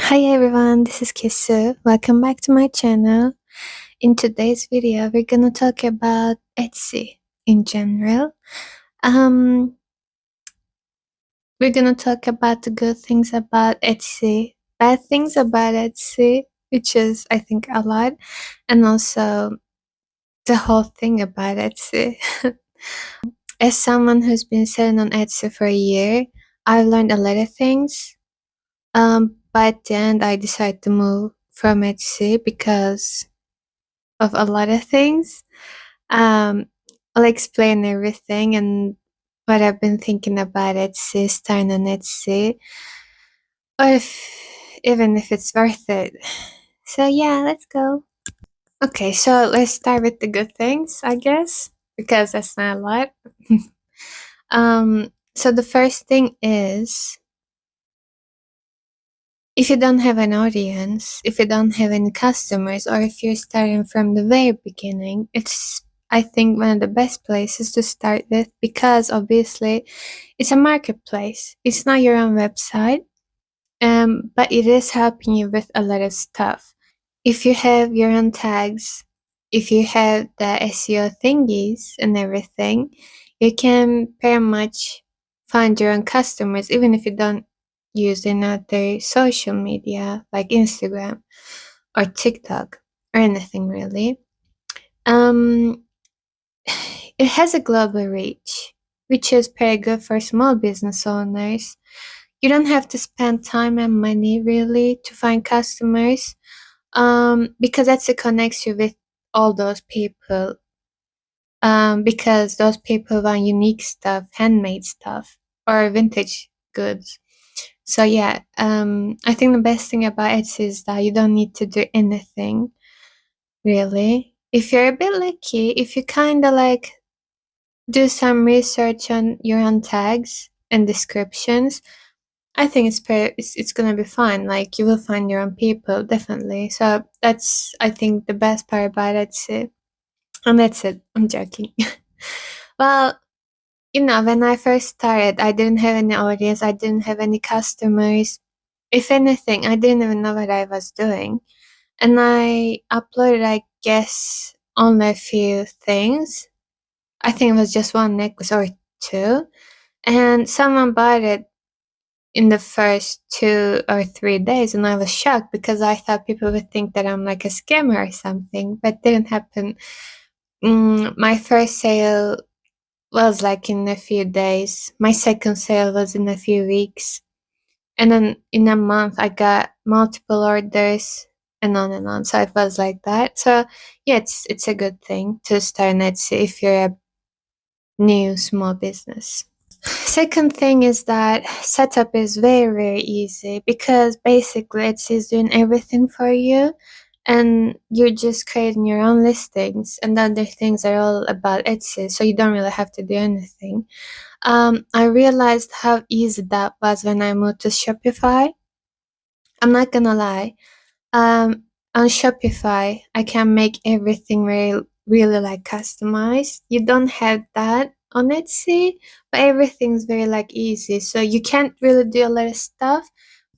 Hi everyone, this is Kisu. Welcome back to my channel. In today's video, we're gonna talk about Etsy in general. We're gonna talk about the good things about Etsy, bad things about Etsy, which is I think a lot, and also the whole thing about Etsy. As someone who's been selling on Etsy for a year, I've learned a lot of things. But then I decided to move from Etsy because of a lot of things. Um, I'll explain everything and what I've been thinking about Etsy, starting on Etsy, or even if it's worth it. So yeah, let's go. Okay, so let's start with the good things, I guess, because that's not a lot. So the first thing is, if you don't have an audience, if you don't have any customers, or if you're starting from the very beginning, it's, I think, one of the best places to start with, because obviously it's a marketplace. It's not your own website, but it is helping you with a lot of stuff. If you have your own tags, if you have the SEO thingies and everything, you can pretty much find your own customers, even if you don't use another social media like Instagram or TikTok or anything really. Um, it has a global reach, which is pretty good for small business owners. You don't have to spend time and money really to find customers, because that's it connects you with all those people, because those people want unique stuff, handmade stuff, or vintage goods. So yeah, I think the best thing about Etsy is that you don't need to do anything really. If you're a bit lucky, if you kind of like do some research on your own tags and descriptions, I think it's gonna be fine. Like, you will find your own people, definitely. So that's, I think, the best part about Etsy. And that's it. I'm joking. Well, when I first started, I didn't have any audience. I didn't have any customers. If anything, I didn't even know what I was doing. And I uploaded, I guess, only a few things. I think it was just one necklace or two. And someone bought it in the first 2 or 3 days, and I was shocked because I thought people would think that I'm like a scammer or something, but didn't happen. My first sale was like in a few days. My second sale was in a few weeks. And then in a month, I got multiple orders and on and on. So it was like that. So yeah, it's a good thing to start on Etsy if you're a new small business. Second thing is that setup is very, very easy, because basically Etsy is doing everything for you, and you're just creating your own listings, and the other things are all about Etsy, so you don't really have to do anything. I realized how easy that was when I moved to Shopify. I'm not gonna lie. On Shopify, I can make everything really like customized. You don't have that on Etsy, but everything's very like easy. So you can't really do a lot of stuff,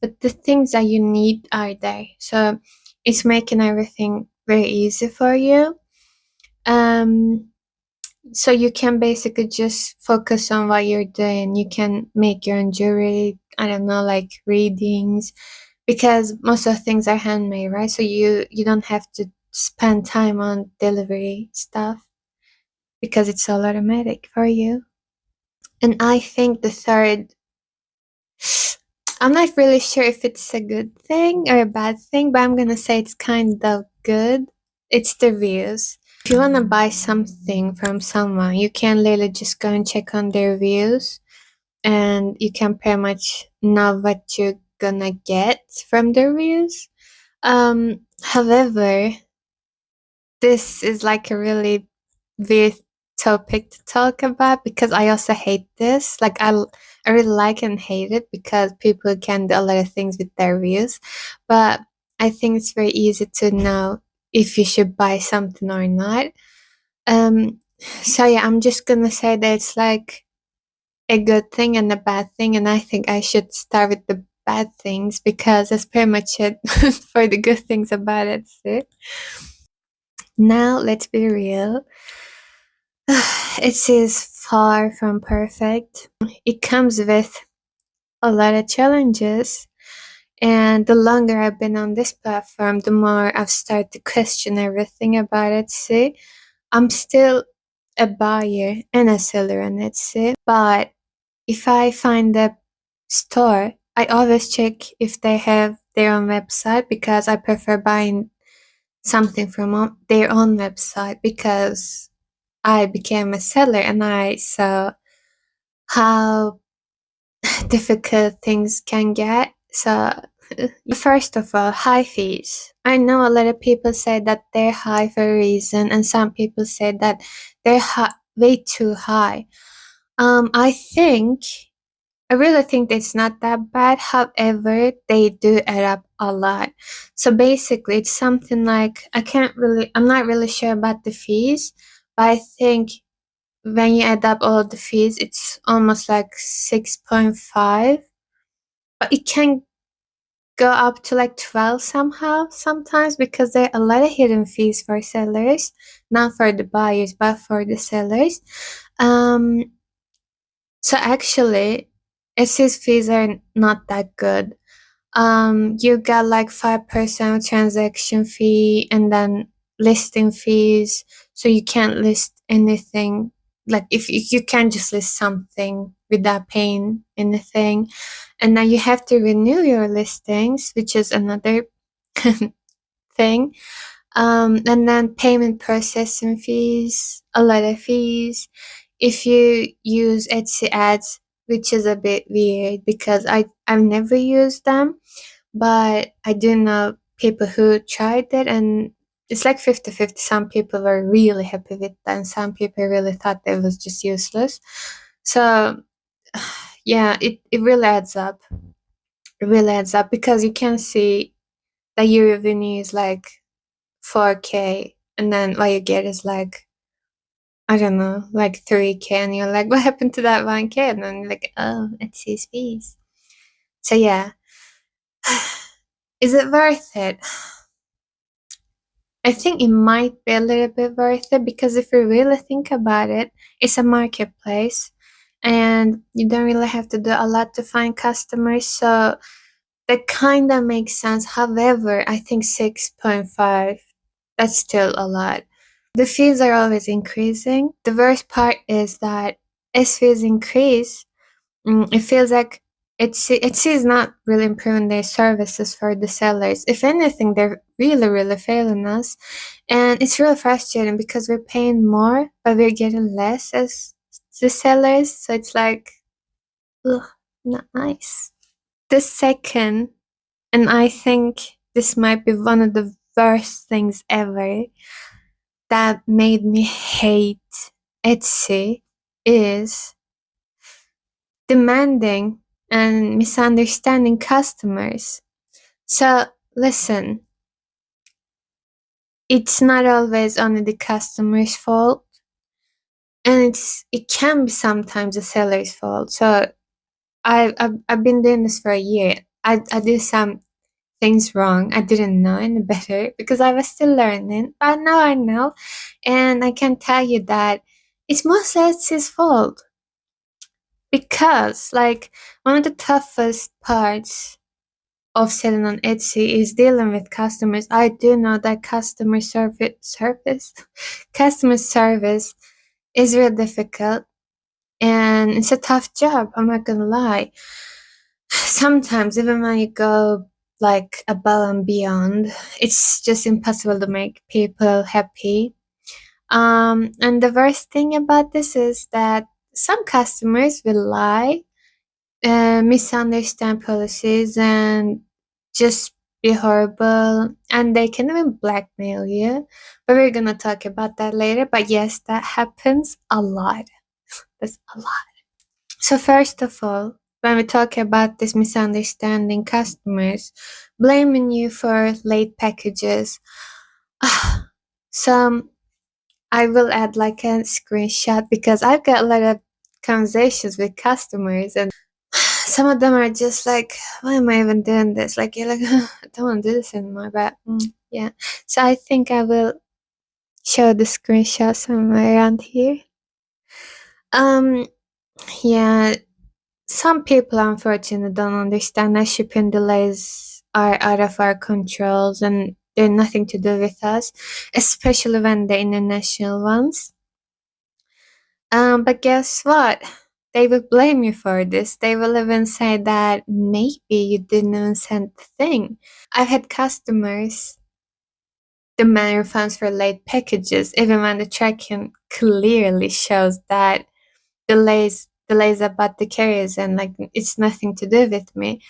but the things that you need are there. So it's making everything very easy for you. Um, so you can basically just focus on what you're doing. You can make your own jewelry, I don't know, like readings, because most of the things are handmade, right? So you don't have to spend time on delivery stuff, because it's all automatic for you. And I think the third, I'm not really sure if it's a good thing or a bad thing, but I'm gonna say it's kind of good. It's the reviews. If you wanna buy something from someone, you can literally just go and check on their reviews, and you can pretty much know what you're gonna get from the reviews. However, this is like a really weird topic to talk about, because I also hate this. Like, I really like and hate it, because people can do a lot of things with their reviews. But I think it's very easy to know if you should buy something or not. Um, so yeah, I'm just gonna say that it's like a good thing and a bad thing, and I think I should start with the bad things because that's pretty much it for the good things about it. So now let's be real. It is far from perfect. It comes with a lot of challenges. And the longer I've been on this platform, the more I've started to question everything about Etsy. I'm still a buyer and a seller on Etsy, but if I find a store, I always check if they have their own website because I prefer buying something from their own website because I became a seller and I saw how difficult things can get. So, first of all, high fees. I know a lot of people say that they're high for a reason, and some people say that they're way too high. I really think it's not that bad. However, they do add up a lot. So basically, it's something like I'm not really sure about the fees, but I think when you add up all the fees, it's almost like 6.5. But it can go up to like 12 somehow sometimes because there are a lot of hidden fees for sellers, not for the buyers, but for the sellers. Um, so actually, Etsy's fees are not that good. You got like 5% transaction fee and then listing fees. So you can't list anything. Like if you can't just list something without paying anything. And now you have to renew your listings, which is another thing. And then payment processing fees, a lot of fees. If you use Etsy ads, which is a bit weird because I've never used them, but I do know people who tried it and it's like 50-50. Some people were really happy with that and some people really thought it was just useless. So yeah, it really adds up. It really adds up because you can see that your revenue is like 4K and then what you get is like, I don't know, like 3K and you're like, what happened to that 1K? And then you're like, oh, it's his fees. So yeah. Is it worth it? I think it might be a little bit worth it because if you really think about it, it's a marketplace and you don't really have to do a lot to find customers. So that kind of makes sense. However, I think 6.5, that's still a lot. The fees are always increasing. The worst part is that as fees increase, it feels like Etsy is not really improving their services for the sellers. If anything, they're really, really failing us. And it's really frustrating because we're paying more, but we're getting less as the sellers. So it's like, ugh, not nice. The second, and I think this might be one of the worst things ever that made me hate Etsy is demanding and misunderstanding customers. So listen, it's not always only the customer's fault, and it can be sometimes the seller's fault. So I've been doing this for a year. I did some things wrong. I didn't know any better because I was still learning. But now I know, and I can tell you that it's mostly his fault because like one of the toughest parts of selling on Etsy is dealing with customers. I do know that customer service is real difficult and it's a tough job. I'm not gonna lie. Sometimes even when you go like above and beyond, it's just impossible to make people happy. And the worst thing about this is that some customers will lie, misunderstand policies, and just be horrible. And they can even blackmail you. But we're gonna talk about that later. But yes, that happens a lot. That's a lot. So first of all, when we talk about this misunderstanding customers blaming you for late packages, some I will add like a screenshot because I've got a lot of conversations with customers and some of them are just like, why am I even doing this? Like, you're like, I don't want to do this anymore. But yeah. So I think I will show the screenshot somewhere around here. Yeah. Some people unfortunately don't understand that shipping delays are out of our controls and they're nothing to do with us, especially when they're international ones. But guess what? They will blame you for this. They will even say that maybe you didn't even send the thing. I've had customers demand refunds for late packages, even when the tracking clearly shows that delays about the carriers and like it's nothing to do with me.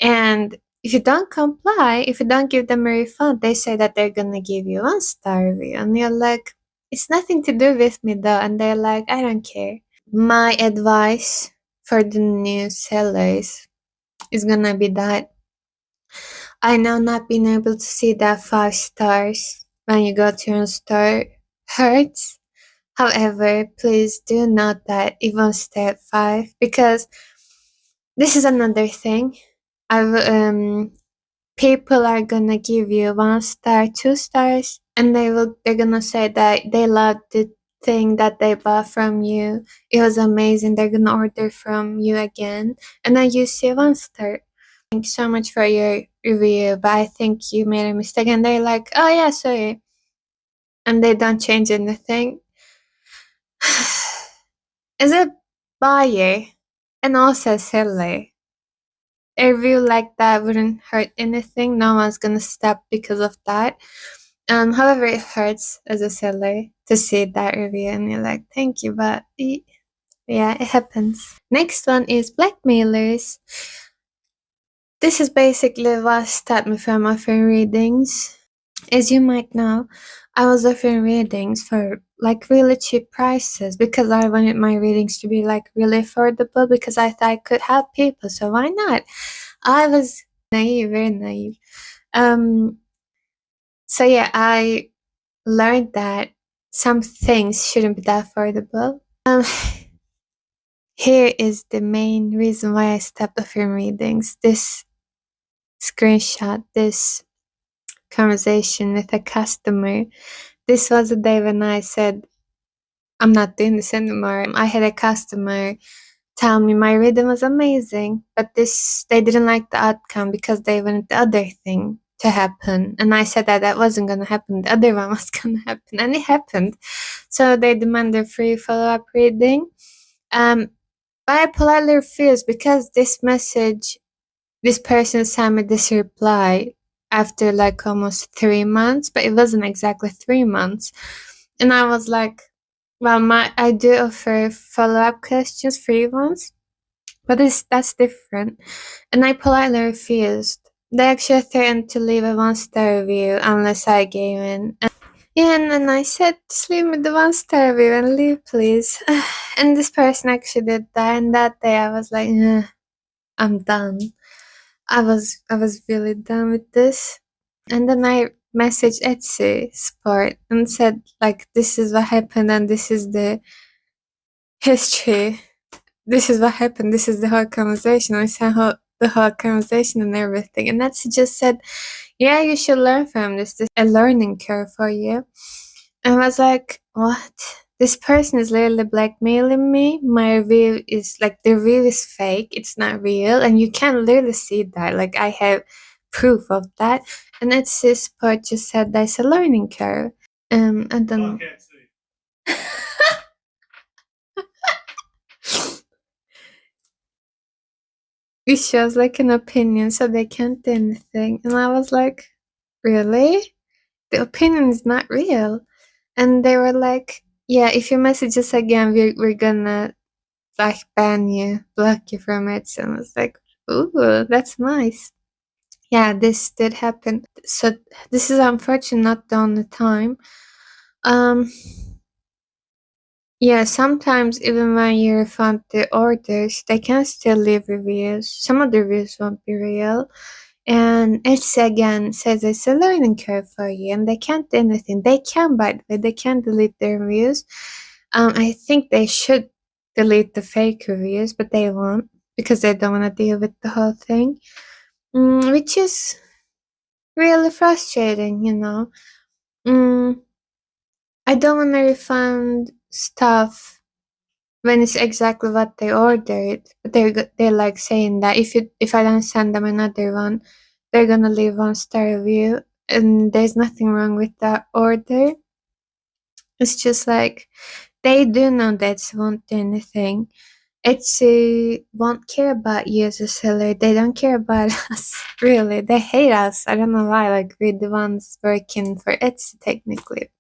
And if you don't comply, if you don't give them a refund, they say that they're gonna give you 1-star review, and you're like, it's nothing to do with me though, and they're like, I don't care. My advice for the new sellers is gonna be that I know not being able to see that 5 stars when you go to your store hurts. However, please do note that it won't stay at 5 because this is another thing. People are gonna give you 1 star, 2 stars, and they're gonna say that they loved the thing that they bought from you. It was amazing. They're gonna order from you again, and then you see 1 star. Thank you so much for your review, but I think you made a mistake. And they're like, oh yeah, sorry, and they don't change anything. As a buyer and also a seller, a review like that wouldn't hurt anything. No one's gonna stop because of that. However, it hurts as a seller to see that review and you're like, thank you, but yeah, it happens. Next one is blackmailers. This is basically what stopped me from offering readings. As you might know, I was offering readings for like really cheap prices because I wanted my readings to be like really affordable because I thought I could help people, so why not? I was naive, very naive. So yeah, I learned that some things shouldn't be that affordable. Here is the main reason why I stopped offering readings. This screenshot, this conversation with a customer. This was the day when I said, I'm not doing this anymore. I had a customer tell me my reading was amazing, but they didn't like the outcome because they wanted the other thing to happen. And I said that that wasn't going to happen. The other one was going to happen. And it happened. So they demanded free follow-up reading. But I politely refused because this person sent me this reply after like almost 3 months, but it wasn't exactly 3 months. And I was like, well, I do offer follow-up questions, free ones, but that's different. And I politely refused. They actually threatened to leave a 1-star review unless I gave in. Yeah, and then I said, just leave me the 1-star review and leave, please. And this person actually did that. And that day I was like, I'm done. I was really done with this. And then I messaged Etsy support and said, like, this is what happened and this is the history. This is what happened. This is the whole conversation. I sent the whole conversation and everything. And Etsy just said, yeah, you should learn from this. This is a learning curve for you. And I was like, what? This person is literally blackmailing me. My review is like, the review is fake. It's not real. And you can literally see that. Like, I have proof of that. And Etsy support just said that's a learning curve. And then it shows like an opinion, so they can't do anything. And I was like, really? The opinion is not real. And they were like, yeah, if you message us again, we're gonna like ban you, block you from it. So I was like, ooh, that's nice. Yeah, this did happen. So this is unfortunately not the only time. Yeah, sometimes even when you refund the orders, they can still leave reviews. Some of the reviews won't be real. And it's again says it's a learning curve for you and they can't do anything. They can, by the way, they can delete their reviews. I think they should delete the fake reviews, but they won't. because they don't want to deal with the whole thing, which is really frustrating, you know. Mm, I don't want to refund stuff when it's exactly what they ordered, but they're like saying that if I don't send them another one, they're gonna leave 1-star review, and there's nothing wrong with that order. It's just like they do know that's won't do anything. Etsy won't care about you as a seller. They don't care about us, really. They hate us. I don't know why. Like, we're the ones working for Etsy, technically.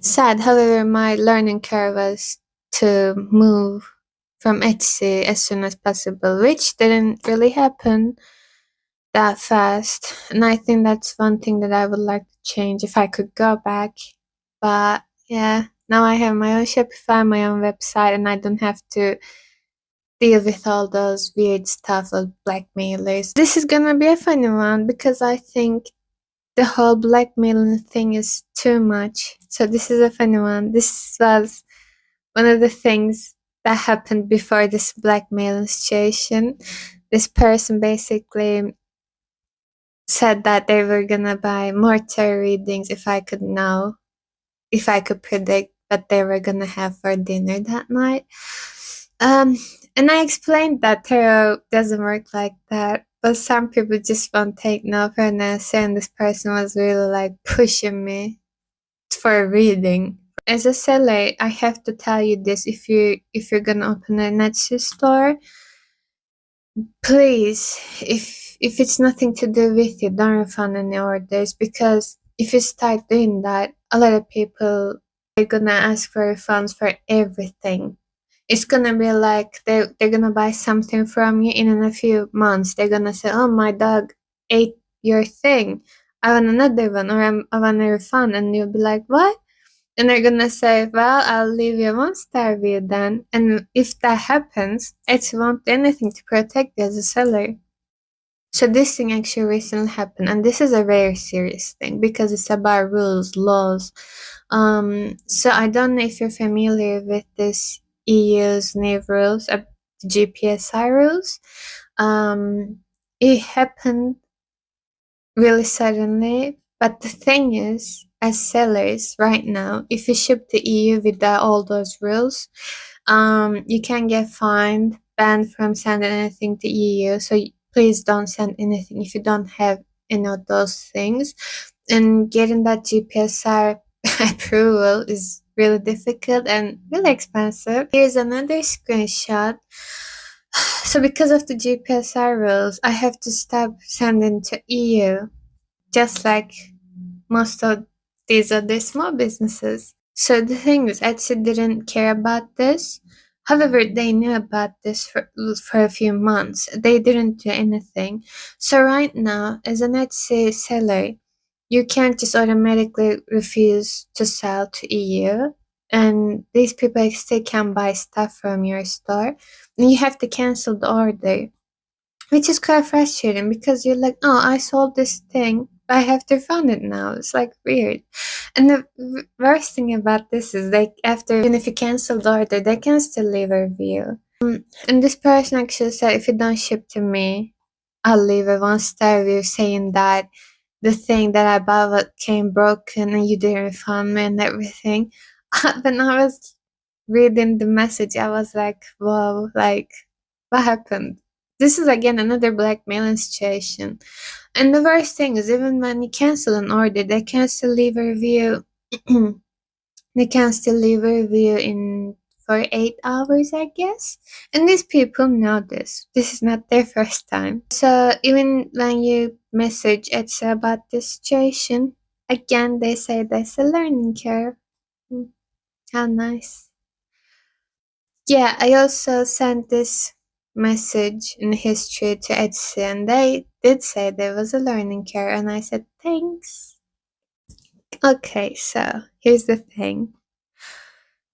Sad, however, my learning curve was to move from Etsy as soon as possible, which didn't really happen that fast. And I think that's one thing that I would like to change if I could go back. But yeah, now I have my own Shopify, my own website, and I don't have to deal with all those weird stuff of blackmailers. This is gonna be a funny one because I think the whole blackmailing thing is too much. So this is a funny one. This was one of the things that happened before this blackmailing situation. This person basically said that they were gonna buy more tarot readings if I could predict what they were gonna have for dinner that night. Um, and I explained that tarot doesn't work like that, but some people just won't take no for an answer, and this person was really like pushing me for a reading. As a seller, I have to tell you this: if you're gonna open an Etsy store, please, if it's nothing to do with you, don't refund any orders, because if you start doing that, a lot of people are gonna ask for refunds for everything. It's gonna be like they're gonna buy something from you, and in a few months they're gonna say, "Oh, my dog ate your thing. I want another one, or I want a refund," and you'll be like, "What?" And they're gonna say, "Well, I'll leave you 1-star review then." And if that happens, it won't do anything to protect you as a seller. So this thing actually recently happened, and this is a very serious thing because it's about rules, laws. So I don't know if you're familiar with this EU's new rules, Gpsr rules. It happened really suddenly, but the thing is, as sellers right now, if you ship to EU without all those rules, you can get fined, banned from sending anything to EU. So please don't send anything if you don't have any of those things. And getting that GPSR approval is really difficult and really expensive. Here's another screenshot. So because of the GPSR rules, I have to stop sending to EU, just like most of these other small businesses. So the thing is, Etsy didn't care about this. However, they knew about this for a few months. They didn't do anything. So right now, as an Etsy seller, you can't just automatically refuse to sell to EU. And these people still can buy stuff from your store. And you have to cancel the order, which is quite frustrating because you're like, "Oh, I sold this thing, but I have to refund it now." It's like weird. And the worst thing about this is, like, after, even if you cancel the order, they can still leave a review. And this person actually said, "If you don't ship to me, I'll leave a 1-star review saying that the thing that I bought came broken and you didn't refund me and everything." When I was reading the message, I was like, whoa, like, what happened? This is again another blackmailing situation. And the worst thing is, even when you cancel an order, they can still leave a review. They can still leave a review in for 8 hours, I guess. And these people know this. This is not their first time. So even when you message Etsy about this situation, again they say there's a learning curve. How nice. Yeah, I also sent this message in history to Etsy, and they did say there was a learning curve, and I said thanks. Okay, so here's the thing.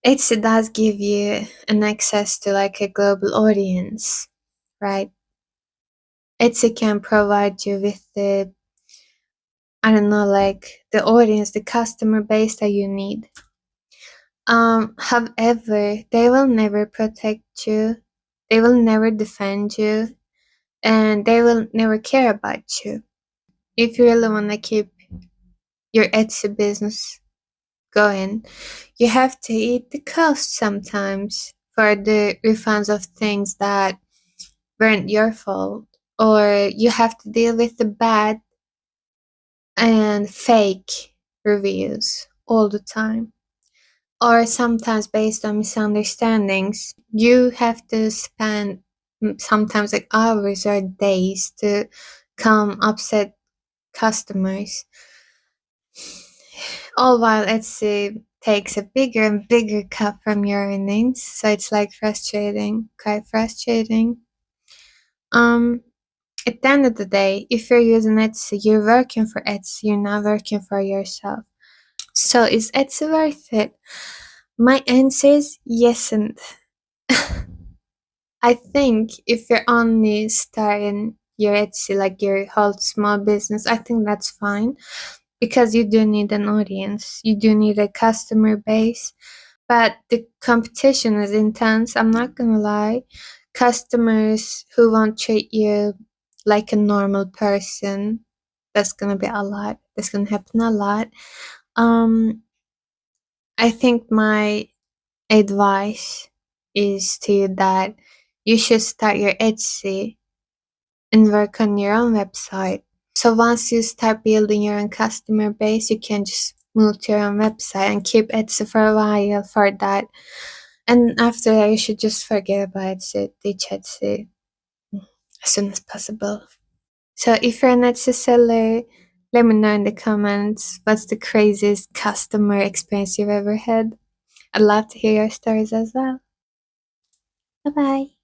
Etsy does give you an access to like a global audience, right? Etsy can provide you with the, I don't know, like the audience, the customer base that you need. However, they will never protect you They will never defend you and they will never care about you. If you really want to keep your Etsy business going, you have to eat the cost sometimes for the refunds of things that weren't your fault, or you have to deal with the bad and fake reviews all the time, or sometimes based on misunderstandings. You have to spend sometimes like hours or days to calm upset customers, all while Etsy takes a bigger and bigger cut from your earnings. So it's like frustrating, quite frustrating. Um, at the end of the day, if you're using Etsy, you're working for Etsy, you're not working for yourself. So is Etsy worth it? My answer is yesn't. I think if you're only starting your Etsy, like your whole small business, I think that's fine because you do need an audience, you do need a customer base. But the competition is intense, I'm not gonna lie. Customers who won't treat you like a normal person, that's gonna be a lot. That's gonna happen a lot. Um, I think my advice is to you that you should start your Etsy and work on your own website. So once you start building your own customer base, you can just move to your own website and keep Etsy for a while for that. And after that, you should just forget about Etsy, ditch Etsy as soon as possible. So if you're an Etsy seller, let me know in the comments what's the craziest customer experience you've ever had. I'd love to hear your stories as well. Bye bye.